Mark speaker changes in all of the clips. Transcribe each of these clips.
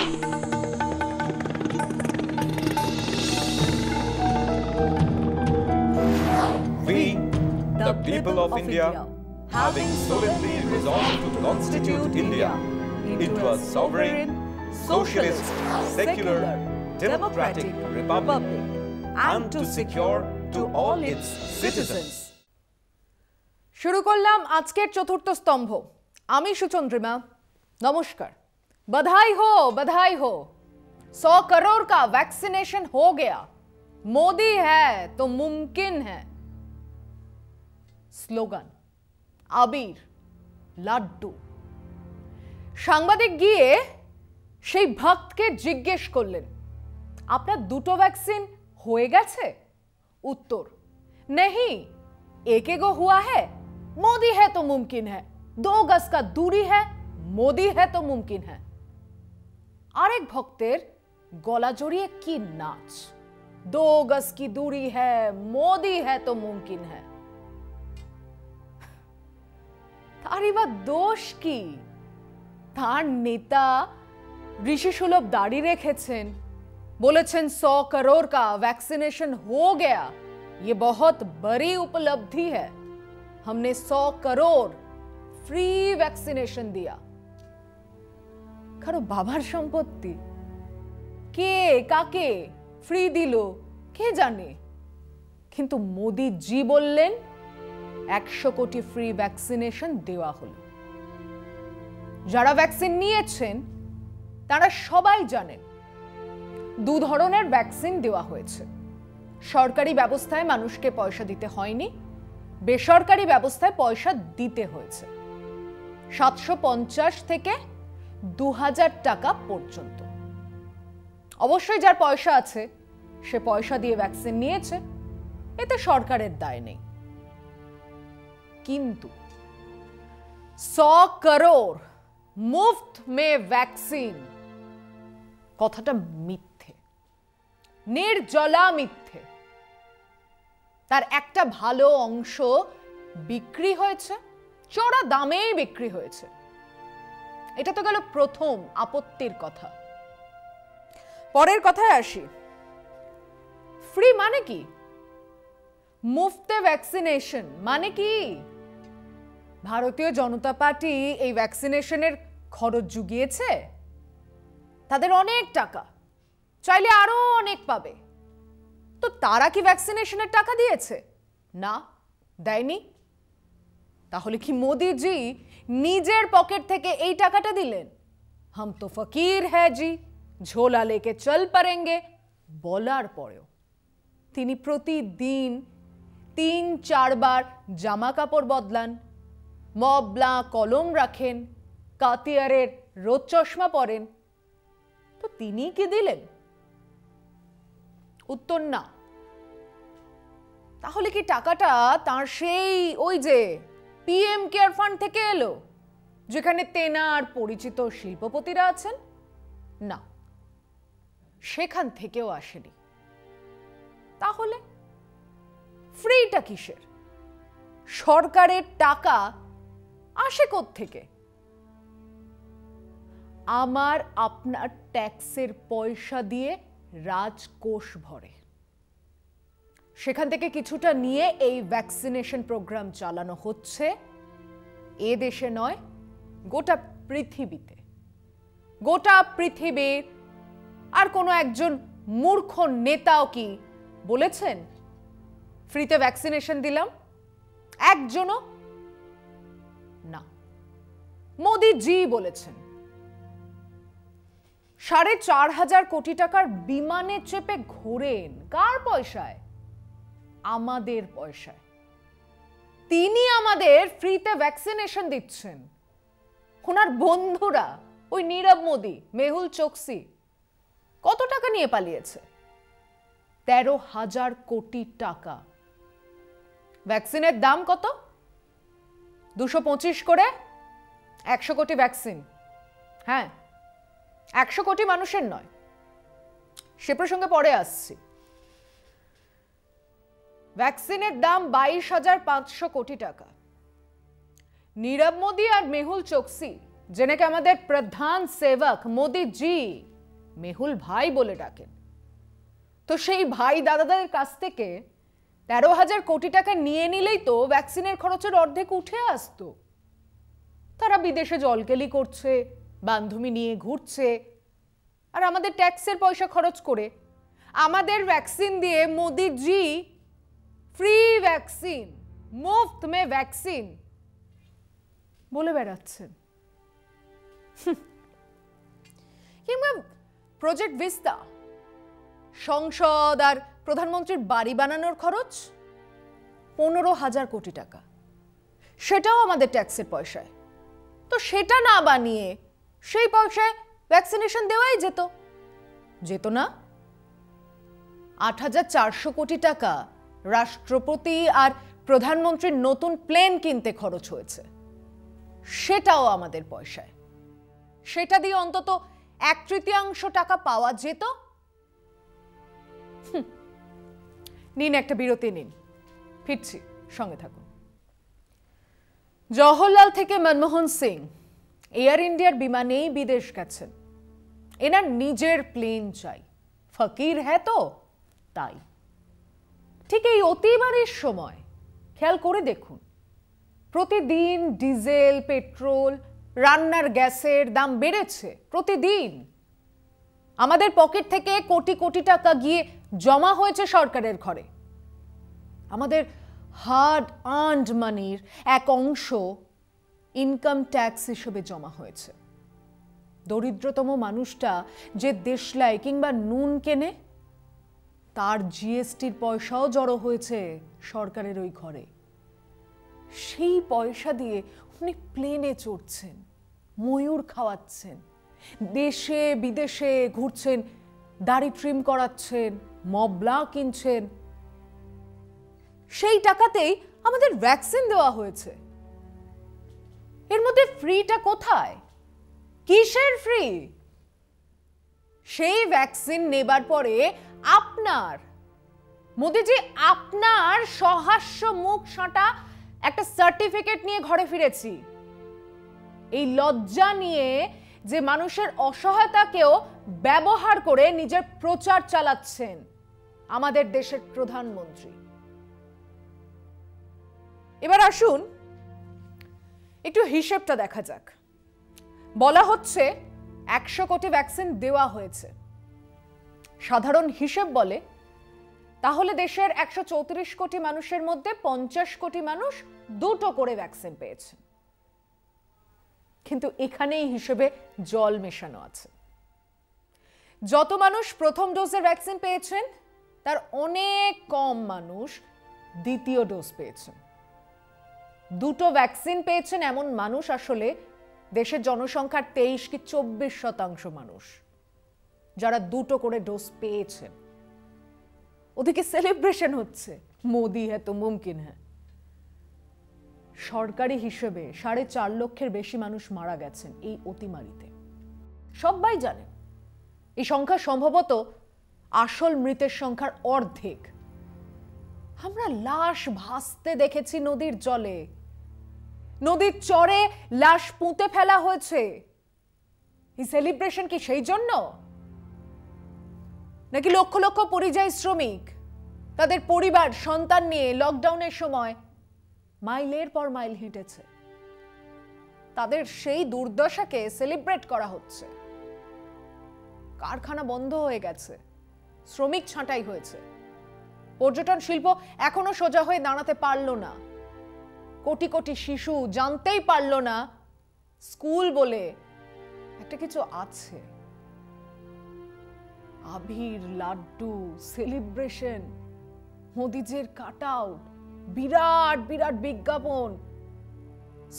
Speaker 1: We, the people of India, having solemnly resolved to constitute India into a sovereign, socialist, secular, democratic republic, and to secure to all its citizens.
Speaker 2: शुरू করলাম আজকের চতুর্থ স্তম্ভ। আমি সুচন্দ্রিমা, नमस्कार। बधाई हो 100 करोड़ का वैक्सीनेशन हो गया, मोदी है तो मुमकिन है। স্লোগান, আবির, লাড্ডু। সাংবাদিক গিয়ে সেই ভক্তকে জিজ্ঞেস করলেন, আপনার দুটো ভ্যাকসিন হয়ে গেছে? उत्तर, नहीं, एक गो हुआ है, मोदी है तो मुमकिन है, 2 गज का दूरी है, मोदी है तो मुमकिन है। आरेक भक्तेर गला जड़िए की नाच, 2 गज की दूरी है, मोदी है तो मुमकिन है। तारी बा दोष की? तार नेता ऋषि सुलभ दाढ़ी रेखेছেন, बोलेছেন 100 करोड़ का वैक्सीनेशन हो गया, ये बहुत बड़ी उपलब्धि है, हमने 100 करोड़ फ्री वैक्सीनेशन दिया। কারো বাবার সম্পত্তি, কে কাকে ফ্রি দিল কে জানে, কিন্তু মোদি জি বললেন 100 কোটি ফ্রি ভ্যাকসিনেশন দেওয়া হলো। যারা ভ্যাকসিন নিয়েছেন তারা সবাই জানেন দু ধরনের ভ্যাকসিন দেওয়া হয়েছে। সরকারি ব্যবস্থায় মানুষকে পয়সা দিতে হয়নি, বেসরকারি ব্যবস্থায় পয়সা দিতে হয়েছে। 750 থেকে 2000 টাকা পর্যন্ত। অবশ্যই যার পয়সা আছে সে পয়সা দিয়ে ভ্যাকসিন নিয়েছে, এতে সরকারের দায় নেই। কিন্তু 100 करोड़ मुफ्त में वैक्सीन কথাটা মিথ্যে, নির্জলা মিথ্যে। তার একটা ভালো অংশ বিক্রি হয়েছে, চড়া দামেই বিক্রি হয়েছে। এটা তো গেল প্রথম আপত্তির কথা। পরের কথায় আসি, ফ্রি মানে কি? মুফতে ভ্যাকসিনেশন মানে কি? ভারতীয় জনতা পার্টি এই ভ্যাকসিনেশনের খরচ জুগিয়েছে, তাদের অনেক টাকা, চাইলে আরো অনেক পাবে। তো তারা কি ভ্যাকসিনেশনের টাকা দিয়েছে? না, দেয়নি। তাহলে কি মোদিজি নিজের পকেট থেকে এই টাকাটা দিলেন? হাম তো ফকির হ্যাঁ জি, ঝোলা লেকে চল পড়েঙ্গে বলার পরেও তিনি প্রতিদিন 3-4 বার জামা কাপড় বদলান, মবলা কলম রাখেন, কাতিয়ারের রোদ চশমা পরেন। তো তিনি কি দিলেন? উত্তর না। তাহলে কি টাকাটা তার সেই ওই যে পিএম কেয়ার ফান্ড থেকে এলো, যেখানে তেনার পরিচিত শিল্পপতিরা আছেন? না, সেখান থেকেও আসেনি। তাহলে ফ্রিটা কিসের? সরকারের টাকা আসে কোত্থেকে? আমার আপনার ট্যাক্সের পয়সা দিয়ে রাজকোষ ভরে, সেখান থেকে কিছুটা নিয়ে এই ভ্যাকসিনেশন প্রোগ্রাম চালানো হচ্ছে। এ দেশে নয়, গোটা পৃথিবীতে। গোটা পৃথিবীর আর কোনো একজন মূর্খ নেতাও কি বলেছেন ফ্রিতে ভ্যাকসিনেশন দিলাম? একজনও না। মোদি জি বলেছেন 4,500 কোটি টাকার বিমানে চেপে ঘোরেন। কার পয়সায়? আমাদের পয়সায়। তিনি আমাদের ফ্রিতে ভ্যাকসিনেশন দিচ্ছেন। ওনার বন্ধুরা ওই নীরব মোদি, মেহুল চোকসি কত টাকা নিয়ে পালিয়েছে? 13,000 কোটি টাকা। ভ্যাকসিনের দাম কত? 225 করে 100 কোটি ভ্যাকসিন। হ্যাঁ, 100 কোটি মানুষের নয়, সে প্রসঙ্গে পরে আসছি। ভ্যাকসিনের দাম 22,500 কোটি টাকা। নীরব মোদি আর মেহুল চোকসি, যে নাকি আমাদের প্রধান সেবক মোদি জি, মেহুল ভাই বলে ডাকেন। তো সেই ভাই দাদাদের কাছ থেকে 13,000 কোটি টাকা নিয়ে নিলেই তো ভ্যাকসিনের খরচের অর্ধেক উঠে আসতো। তারা বিদেশে জলকেলি করছে, বান্ধবী নিয়ে ঘুরছে, আর আমাদের ট্যাক্সের পয়সা খরচ করে আমাদের ভ্যাকসিন দিয়ে মোদিজি ফ্রি ভ্যাকসিন, মুফত মে ভ্যাকসিন বলে বেড়াচ্ছেন। কিংবা প্রজেক্ট ভিস্তা, সংসদ আর প্রধানমন্ত্রীর বাড়ি বানানোর খরচ 15,000 কোটি টাকা, সেটাও আমাদের ট্যাক্সের পয়সায়। তো সেটা না বানিয়ে সেই পয়সায় ভ্যাকসিনেশন দেওয়াই যেত না? 8,400 কোটি টাকা রাষ্ট্রপতি আর প্রধানমন্ত্রীর নতুন প্লেন কিনতে খরচ হয়েছে, সেটাও আমাদের পয়সায়। সেটা দিয়ে অন্তত 1/3 টাকা পাওয়া যেত। নিন একটা বিরতি নিন, ফিরছি, সঙ্গে থাকুন। জওহরলাল থেকে মনমোহন সিং এয়ার ইন্ডিয়ার বিমানেই বিদেশ গেছেন। এনার নিজের প্লেন চাই, ফকির হ্যাঁ তো তাই। ঠিক এই অতিবারের সময় খেয়াল করে দেখুন, প্রতিদিন ডিজেল, পেট্রোল, রান্নার গ্যাসের দাম বেড়েছে প্রতিদিন। আমাদের পকেট থেকে কোটি কোটি টাকা গিয়ে জমা হয়েছে সরকারের ঘরে। আমাদের হার্ড আর্নড মানির এক অংশ ইনকাম ট্যাক্স হিসেবে জমা হয়েছে। দরিদ্রতম মানুষটা যে দেশলাই কিংবা নুন কেনে, তার জিএসটির পয়সাও জড়ো হয়েছে সরকারের ওই ঘরে। সেই পয়সা দিয়ে উনি প্লেনে চড়ছেন, ময়ূর খাওয়াচ্ছেন, দেশে বিদেশে ঘুরছেন, দাড়ি ট্রিম করাচ্ছেন, মবলা কিনছেন। সেই টাকাতেই আমাদের ভ্যাকসিন দেওয়া হয়েছে। এর মধ্যে ফ্রিটা কোথায়? কিসের ফ্রি? সেই ভ্যাকসিন নেবার পরে মোদিজি আপনার সহাস্য মুখ সাঁটা একটা সার্টিফিকেট নিয়ে ঘরে ফিরেছি। এই লজ্জা নিয়ে যে মানুষের অসহায়তাকেও ব্যবহার করে নিজের প্রচার চালাচ্ছেন আমাদের দেশের প্রধানমন্ত্রী। এবার আসুন একটু হিসেবটা দেখা যাক। বলা হচ্ছে 100 কোটি ভ্যাকসিন দেওয়া হয়েছে। সাধারণ হিসেব বলে তাহলে দেশের 134 কোটি মানুষের মধ্যে 50 কোটি মানুষ 2টো করে ভ্যাকসিন পেয়েছে। কিন্তু এখানেই হিসেবে জল মেশানো আছে। যত মানুষ প্রথম ডোজের ভ্যাকসিন পেয়েছেন তার অনেক কম মানুষ দ্বিতীয় ডোজ পেয়েছেন। 2টো ভ্যাকসিন পেয়েছেন এমন মানুষ আসলে দেশের জনসংখ্যার 23 কি 24% মানুষ, যারা 2টো করে ডোজ পেয়েছেন। ওদিকে সেলিব্রেশন হচ্ছে, মোদি হ্যাঁ তো মুমকিন হ্যাঁ। সরকারি হিসেবে 4.5 লক্ষের বেশি মানুষ মারা গেছেন এই অতিমারিতে। সবাই জানেন এই সংখ্যা সম্ভবত আসল মৃতের সংখ্যার অর্ধেক। আমরা লাশ ভাসতে দেখেছি নদীর জলে, নদীর চরে লাশ পুঁতে ফেলা হয়েছে। এই সেলিব্রেশন কি সেই জন্য? নাকি লক্ষ লক্ষ পরিযায়ী শ্রমিক তাদের পরিবার সন্তান নিয়ে লকডাউনের সময় মাইলের পর মাইল হেঁটেছে, তাদের সেই দুর্দশাকে সেলিব্রেট করা হচ্ছে। কারখানা বন্ধ হয়ে গেছে, শ্রমিক ছাঁটাই হয়েছে, পর্যটন শিল্প এখনো সোজা হয়ে দাঁড়াতে পারলো না, কোটি কোটি শিশু জানতেই পারলো না স্কুল বলে একটা কিছু আছে। আবির, লাড্ডু, সেলিব্রেশন, মোদিজির কাট আউট, বিরাট বিরাট বিজ্ঞাপন,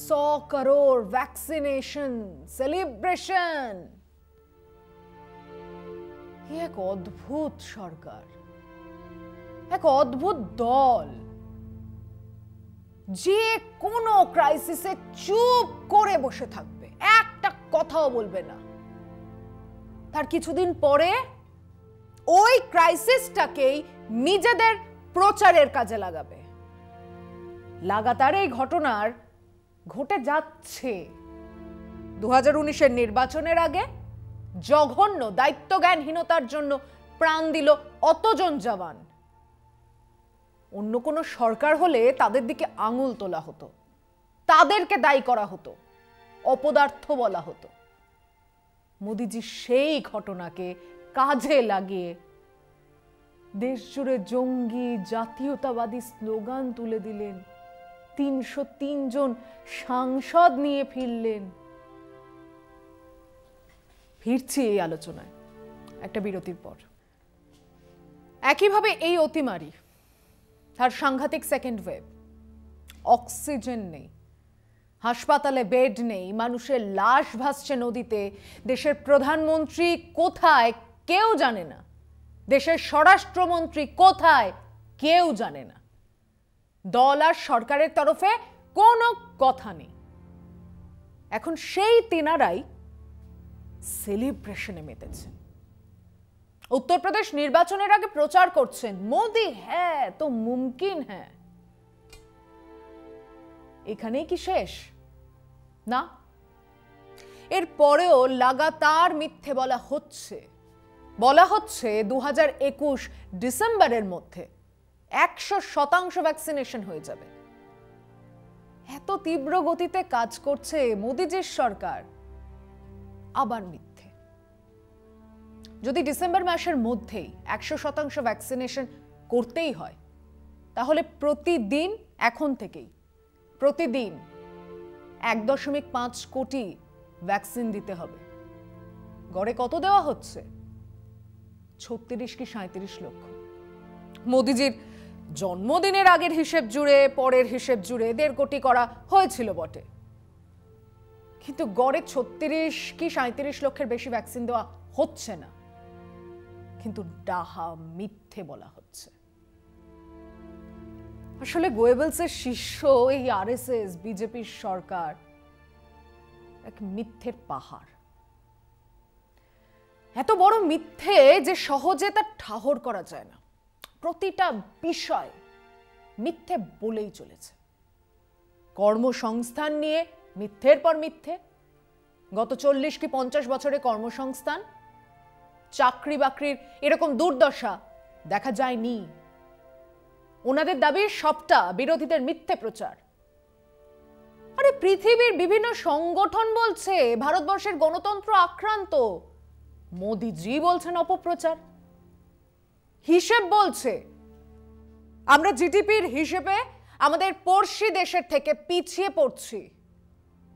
Speaker 2: 100 crore ভ্যাকসিনেশন, সেলিব্রেশন। এক অদ্ভুত সরকার, এক অদ্ভুত দল, যে কোনো ক্রাইসিসে চুপ করে বসে থাকবে, একটা কথাও বলবে না। তার কিছুদিন পরে ওই ক্রাইসিসটাকেই নিজেদের প্রচারের কাজে লাগাবে। লাগাতার এই ঘটনার ঘটে যাচ্ছে। 2019-এর নির্বাচনের আগে জঘন্য দায়িত্বজ্ঞানহীনতার জন্য প্রাণ দিল অতজন জওয়ান। অন্য কোনো সরকার হলে তাদের দিকে আঙুল তোলা হতো, তাদেরকে দায়ী করা হতো, অপদার্থ বলা হতো। মোদিজি সেই ঘটনাকে কাজে লাগিয়ে দেশ জুড়ে জঙ্গি জাতীয়তাবাদী স্লোগান তুলে দিলেন, ৩০৩ জন সাংসদ নিয়ে ফিরলেন। ফিরছি এই আলোচনায় একটা বিরতির পর। একইভাবে এই অতিমারি, তার সাংঘাতিক সেকেন্ড ওয়েভ, অক্সিজেন নেই, হাসপাতালে বেড নেই, মানুষের লাশ ভাসছে নদীতে, দেশের প্রধানমন্ত্রী কোথায় কেউ জানে না, দেশের স্বরাষ্ট্রমন্ত্রী কোথায় কেউ জানে না, দল আর সরকারের তরফে কোনো কথা নেই। এখন সেই তিনারাই সেলিব্রেশনে মেতেছেন। উত্তরপ্রদেশ নির্বাচনের আগে প্রচার করছেন, মোদি হ্যাঁ তো মুমকিন হ্যাঁ। এখানেই কি শেষ? না, এর পরেও লাগাতার মিথ্যে বলা হচ্ছে। 2021 ডিসেম্বরের মধ্যে 100% ভ্যাকসিনেশন হয়ে যাবে। এত তীব্র গতিতে কাজ করছে মোদিজির সরকার, আবার মিথ্যে। যদি ডিসেম্বর মাসের মধ্যেই 100% ভ্যাকসিনেশন করতেই হয়, তাহলে প্রতিদিন এখন থেকেই প্রতিদিন 1.5 কোটি ভ্যাকসিন দিতে হবে। গড়ে কত দেওয়া হচ্ছে? 36 কি 37 লক্ষ। মোদিজির জন্মদিনের আগের হিসেব জুড়ে পরের হিসেব জুড়ে 1.5 কোটি করা হয়েছিল বটে, কিন্তু গড়ে 36 কি 37 লক্ষের বেশি ভ্যাকসিন দেওয়া হচ্ছে না, কিন্তু ডাহা মিথ্যে বলা হচ্ছে। আসলে গোয়েবলসের শিষ্য এই আরএসএস বিজেপির সরকার এক মিথ্যের পাহাড়। এত বড় মিথ্যে যে সহজে তা ঠাহর করা যায় না। প্রতিটা বিষয় মিথ্যে বলেই চলেছে। কর্মসংস্থান নিয়ে মিথ্যের পর মিথ্যে। গত 40 কি 50 বছরে কর্মসংস্থান, চাকরি বাকরির এরকম দুর্দশা দেখা যায়নি। ওনাদের দাবি সবটা বিরোধীদের মিথ্যে প্রচার। আরে পৃথিবীর বিভিন্ন সংগঠন বলছে ভারতবর্ষের গণতন্ত্র আক্রান্ত, মোদিজি বলছেন অপপ্রচার। হিসেব বলছে আমরা জিডিপির হিসেবে আমাদের পড়শি দেশের থেকে পিছিয়ে পড়ছি,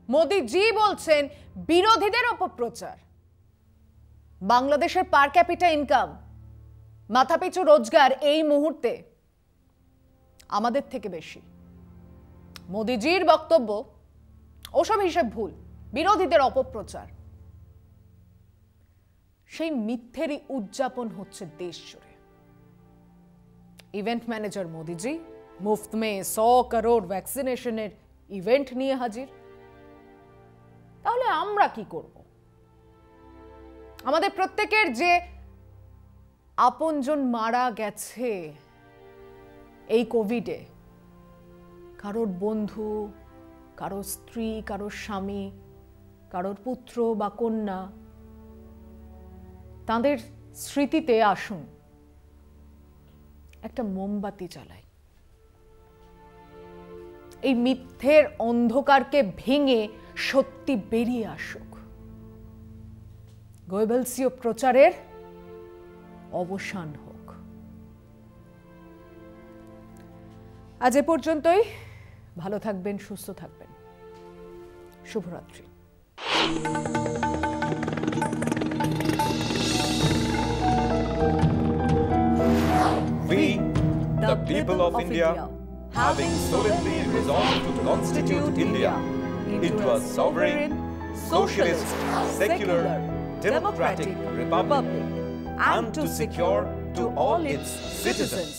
Speaker 2: মোদিজি বলছেন বিরোধীদের অপপ্রচার। বাংলাদেশের পার ক্যাপিটা ইনকাম, মাথাপিছু রোজগার এই মুহূর্তে আমাদের থেকে বেশি। মোদিজির বক্তব্য ওসব হিসেব ভুল, বিরোধীদের অপপ্রচার। সেই মিথ্যেরই উদযাপন হচ্ছে দেশ জুড়ে। ইভেন্ট ম্যানেজার মোদিজি মুফত মে 100 করোড় ভ্যাকসিনেশনের ইভেন্ট নিয়ে হাজির। তাহলে আমরা কি করব? আমাদের প্রত্যেকের যে আপনজন মারা গেছে এই কোভিডে, কারোর বন্ধু, কারোর স্ত্রী, কারোর স্বামী, কারোর পুত্র বা কন্যা, তাদের স্মৃতিতে আসুন একটা মোমবাতি জ্বালাই। এই মিথ্যের অন্ধকারকে ভেঙে সত্যি বেরিয়ে আসুক। গোয়েবলসীয় প্রচারের অবসান হোক। আজ এ পর্যন্তই। ভালো থাকবেন, সুস্থ থাকবেন। শুভরাত্রি।
Speaker 1: We, the people of India, having solemnly resolved to constitute India into a sovereign, socialist, secular, democratic republic, and to secure to all its citizens